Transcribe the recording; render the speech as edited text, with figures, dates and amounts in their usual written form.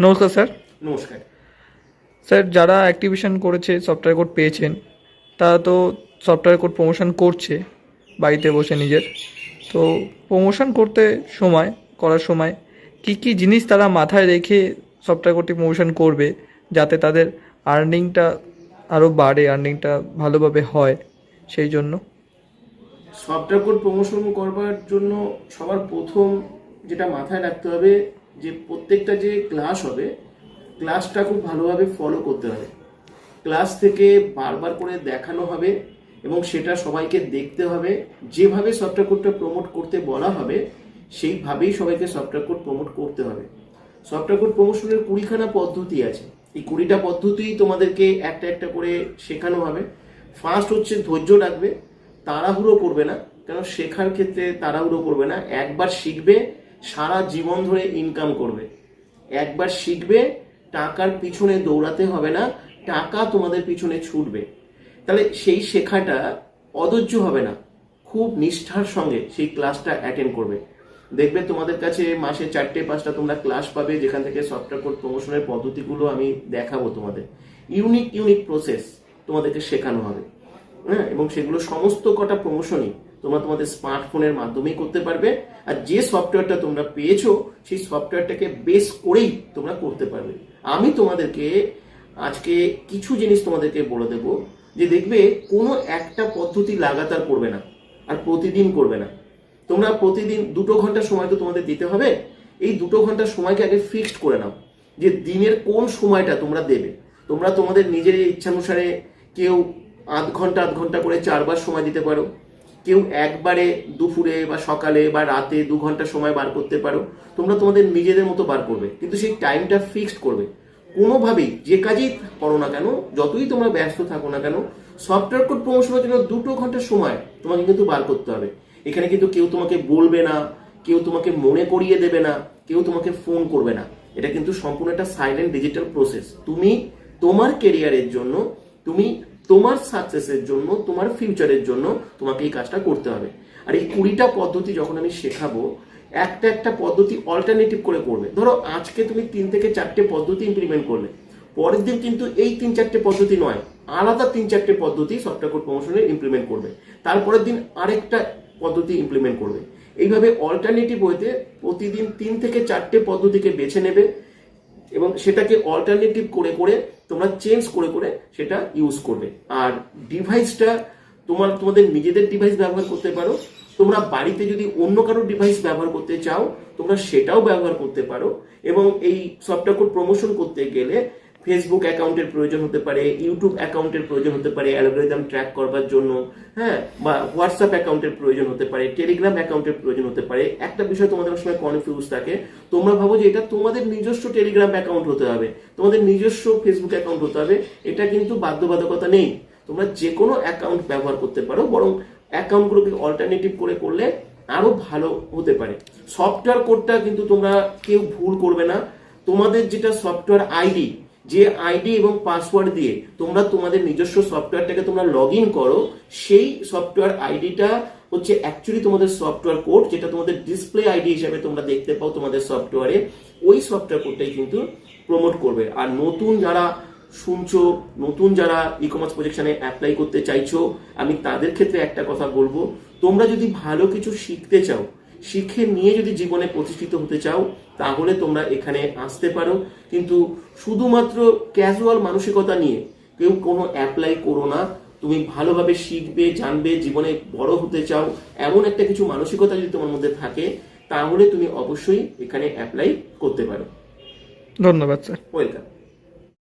নমস্কার স্যার। নমস্কার। স্যার, যারা অ্যাক্টিভেশন করেছে, সফটওয়্যার কোড পেয়েছেন, তারা তো সফটওয়্যার কোড প্রমোশন করছে বাড়িতে বসে নিজের। তো প্রমোশন করার সময় কি কি জিনিস তারা মাথায় রেখে সফটওয়্যার কোডটি প্রমোশন করবে, যাতে তাদের আর্নিংটা আরও বাড়ে, আর্নিংটা ভালোভাবে হয়, সেই জন্য। সফটওয়্যার কোড প্রমোশন করবার জন্য সবার প্রথম যেটা মাথায় রাখতে হবে, যে প্রত্যেকটা যে ক্লাস হবে, ক্লাসটা খুব ভালোভাবে ফলো করতে হবে। ক্লাস থেকে বারবার করে দেখানো হবে এবং সেটা সবাইকে দেখতে হবে। যেভাবে সফটওয়্যার কোডটা প্রমোট করতে বলা হবে সেইভাবেই সবাইকে সফটওয়্যার কোড প্রমোট করতে হবে। সফটওয়্যার কোড প্রমোশনের 20খানা পদ্ধতি আছে। এই 20টা পদ্ধতি তোমাদেরকে একটা একটা করে শেখানো হবে। ফার্স্ট হচ্ছে ধৈর্য রাখবে, তাড়াহুড়ো করবে না। কেন শেখার ক্ষেত্রে তাড়াহুড়ো করবে না। একবার শিখবে, সারা জীবন ধরে ইনকাম করবে। একবার শিখবে, টাকার পিছনে দৌড়াতে হবে না, টাকা তোমাদের পিছনে ছুটবে। তাহলে সেই শেখাটা অধৈর্য হবে না, খুব নিষ্ঠার সঙ্গে সেই ক্লাসটা অ্যাটেন্ড করবে। দেখবে তোমাদের কাছে মাসে 4-5টা তোমরা ক্লাস পাবে, যেখান থেকে সফটওয়্যার কোড প্রমোশনের পদ্ধতিগুলো আমি দেখাবো তোমাদের। ইউনিক ইউনিক প্রসেস তোমাদেরকে শেখানো হবে। হ্যাঁ, এবং সেগুলো সমস্ত কটা প্রমোশনই তোমরা তোমাদের স্মার্টফোনের মাধ্যমেই করতে পারবে। আর যে সফটওয়্যারটা তোমরা পেয়েছো সেই সফটওয়্যারটাকে বেস করেই তোমরা করতে পারবে। আমি তোমাদেরকে আজকে কিছু জিনিস তোমাদেরকে বলে দেবো, যে দেখবে কোনো একটা পদ্ধতি লাগাতার করবে না আর প্রতিদিন করবে না। তোমরা প্রতিদিন 2 ঘন্টা সময় তো তোমাদের দিতে হবে। এই 2 ঘন্টা সময়কে আগে ফিক্সড করে নাও, যে দিনের কোন সময়টা তোমরা দেবে। তোমরা তোমাদের নিজের ইচ্ছানুসারে কেউ আধ ঘন্টা করে 4বার সময় দিতে পারো, কেউ একবারে দুপুরে বা সকালে বা রাতে 2 ঘন্টা সময় বার করতে পারো। তোমরা তোমাদের নিজেদের মতো বার করবে, কিন্তু সেই টাইমটা ফিক্সড করবে। কোনোভাবেই যে কাজই করো না কেন, যতই তোমরা ব্যস্ত থাকো না কেন, সফটওয়্যার কোড প্রমোশনের জন্য 2 ঘন্টা সময় তোমাকে কিন্তু বার করতে হবে। এখানে কিন্তু কেউ তোমাকে বলবে না, কেউ তোমাকে মনে করিয়ে দেবে না, কেউ তোমাকে ফোন করবে না। এটা কিন্তু সম্পূর্ণ একটা সাইলেন্ট ডিজিটাল প্রসেস। তুমি তোমার কেরিয়ারের জন্য, তুমি তোমার সাকসেসের জন্য, তোমার ফিউচারের জন্য তোমাকে এই কাজটা করতে হবে। আর এই 20টা পদ্ধতি যখন আমি শেখাবো, একটা একটা পদ্ধতি অল্টারনেটিভ করে করবে। ধরো আজকে তুমি 3 থেকে 4টে পদ্ধতি ইমপ্লিমেন্ট করলে, পরের দিন কিন্তু এই 3-4টে পদ্ধতি নয়, আলাদা 3-4টে পদ্ধতি সফটওয়্যার কোড প্রমোশনে ইমপ্লিমেন্ট করবে। তারপরের দিন আরেকটা পদ্ধতি ইমপ্লিমেন্ট করবে। এইভাবে অল্টারনেটিভ ওয়েতে প্রতিদিন 3 থেকে 4টে পদ্ধতিকে বেছে নেবে এবং সেটাকে অল্টারনেটিভ করে করে তোমরা চেঞ্জ করে করে সেটা ইউজ করবে। আর ডিভাইসটা তোমাদের নিজেদের ডিভাইস ব্যবহার করতে পারো। তোমরা বাড়িতে যদি অন্য কারোর ডিভাইস ব্যবহার করতে চাও, তোমরা সেটাও ব্যবহার করতে পারো। এবং এই সফটওয়্যার কোড প্রমোশন করতে গেলে ফেসবুক অ্যাকাউন্টের প্রয়োজন হতে পারে, ইউটিউব অ্যাকাউন্টের প্রয়োজন হতে পারে অ্যালগোরিদম ট্র্যাক করবার জন্য, হ্যাঁ, বা হোয়াটসঅ্যাপ অ্যাকাউন্টের প্রয়োজন হতে পারে, টেলিগ্রাম অ্যাকাউন্টের প্রয়োজন হতে পারে। একটা বিষয় তোমাদের সময় কনফিউজ থাকে, তোমরা ভাবো যে এটা তোমাদের নিজস্ব টেলিগ্রাম অ্যাকাউন্ট হতে হবে, তোমাদের নিজস্ব ফেসবুক অ্যাকাউন্ট হতে হবে। এটা কিন্তু বাধ্যবাধকতা নেই, তোমরা যে কোনো অ্যাকাউন্ট ব্যবহার করতে পারো। বরং অ্যাকাউন্টগুলোকে অল্টারনেটিভ করে করলে আরো ভালো হতে পারে। সফটওয়্যার কোডটা কিন্তু তোমরা কেউ ভুল করবে না। তোমাদের যেটা সফটওয়্যার আইডি, যে আইডি এবং পাসওয়ার্ড দিয়ে তোমরা তোমাদের নিজস্ব সফটওয়্যারটাকে তোমরা লগ ইন করো, সেই সফটওয়্যার আইডিটা হচ্ছে অ্যাকচুয়ালি তোমাদের সফটওয়্যার কোড, যেটা তোমাদের ডিসপ্লে আইডি হিসেবে তোমরা দেখতে পাও তোমাদের সফটওয়্যারে। ওই সফটওয়্যার কোডটাই কিন্তু প্রমোট করবে। আর নতুন যারা শুনছো, নতুন যারা ই কমার্স প্রজেকশনে অ্যাপ্লাই করতে চাইছো, আমি তাদের ক্ষেত্রে একটা কথা বলবো, তোমরা যদি ভালো কিছু শিখতে চাও, শিখে নিয়ে যদি জীবনে প্রতিষ্ঠিত হতে চাও, তাহলে তোমরা এখানে আসতে পারো। কিন্তু শুধুমাত্র ক্যাজুয়াল মানসিকতা নিয়ে কেউ কোনো অ্যাপ্লাই করো না। তুমি ভালোভাবে শিখবে, জানবে, জীবনে বড় হতে চাও, এমন একটা কিছু মানসিকতা যদি তোমার মধ্যে থাকে, তাহলে তুমি অবশ্যই এখানে অ্যাপ্লাই করতে পারো। ধন্যবাদ স্যার। ওয়েলকাম।